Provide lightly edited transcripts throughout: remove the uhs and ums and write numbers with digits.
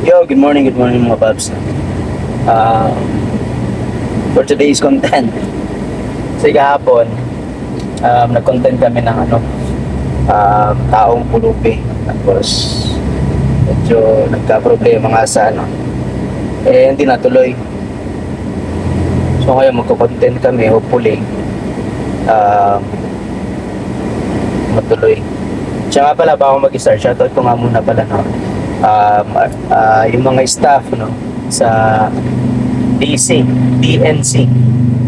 Yo, good morning mga Babs. Uh, for today's content, kasi kahapon, nag-content kami ng taong pulubi. Tapos, medyo nagka-problema nga sa hindi natuloy. So ngayon magko-content kami, hopefully, matuloy. Siya nga pala, bago mag-start, shoutout ko nga muna pala, yung mga staff sa DNC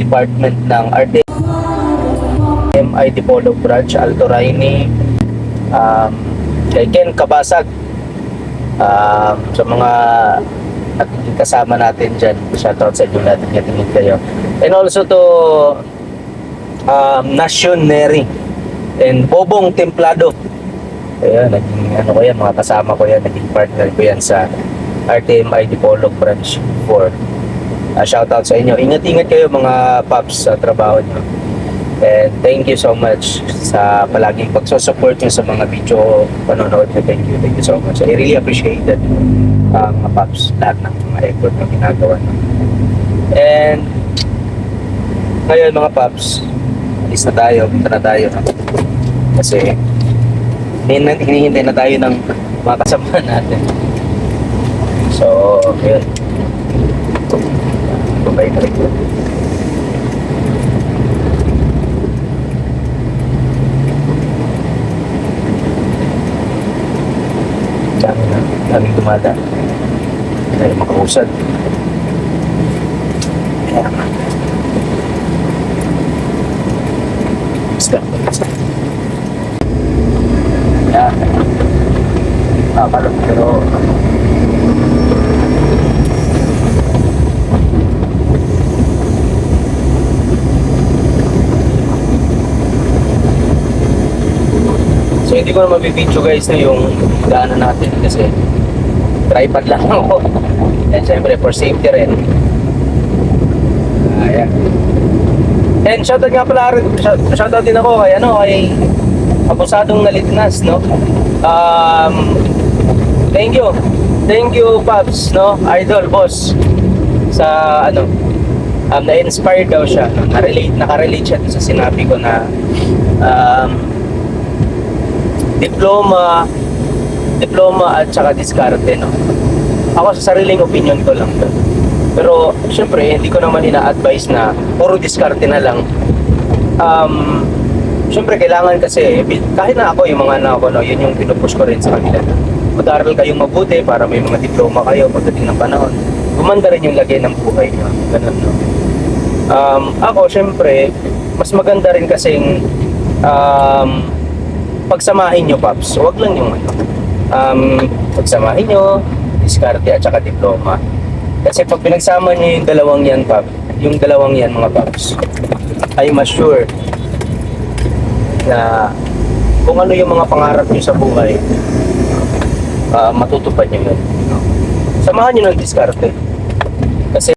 Department ng RTM Dipolog Branch, Alto Raini, kay Ken Kabasag, sa mga kasama natin dyan, shoutout sa inyo natin, tingin kayo, and also to Nation Neri and Bobong Templado. Ayan, naging ko yan, mga kasama ko yan, naging partner ko yan sa RTMI Dipolog Branch 4. Shoutout sa inyo. Ingat-ingat kayo mga paps sa trabaho nyo. And thank you so much sa palaging pagsusupport nyo sa mga video panonood nyo. Thank you so much. I really appreciate that, mga paps, lahat ng mga effort na ginagawa nyo. And ngayon mga paps, alis na tayo, punta na tayo. Kasi hinihintay na tayo ng mga kasama natin. So, yun. Babay na rin. Daming dumada. Dahil makausad. Kaya nga. Stop. Kaya. Pero so hindi ko na mabibidyo guys na yung daanan natin kasi tripod lang ako. And syempre for safety rin. Ayan. And shoutout nga pala rin, shoutout din ako kay kay abusadong nalitnas, thank you Paps, idol boss sa na-inspired daw siya, nakarelate siya sa sinabi ko na diploma at saka diskarte, Ako sa sariling opinion ko lang to. Pero syempre hindi ko naman ina-advise na puro diskarte na lang. Syempre kailangan kasi kahit na ako yung mga anak ko, yun yung pinupush ko rin sa kanila. Mag-aral kayong mabuti para may mga diploma kayo pagdating ng panahon. Gumanda rin yung lagay ng buhay nyo. Ganun, ako syempre mas maganda rin kasing pagsamahin nyo, Paps. Huwag lang yung pagsamahin nyo diskarte at saka diploma. Kasi pag pinagsama nyo yung dalawang yan, mga Paps, I'm sure na kung ano yung mga pangarap nyo sa buhay, matutupad nyo yun. Samahan nyo ng diskarte.